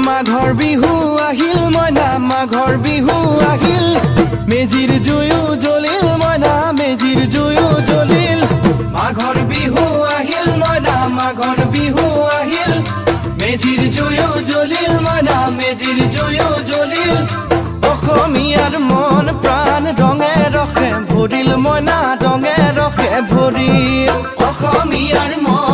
মাঘৰ বিহু আহিল মইনা মাঘৰ বিহু আহিল মেজিৰ জুয়ো জ্বলিল মইনা মেজিৰ জুয়ো জ্বলিল মাঘৰ বিহু আহিল মইনা মাঘৰ বিহু আহিল মেজিৰ জুয়ো জ্বলিল মইনা মেজিৰ জুয়ো জ্বলিল অসমীয়াৰ মন প্ৰাণ ৰঙে ৰসে ভৰিল মইনা ৰঙে ৰসে ভৰিল অসমীয়াৰ মন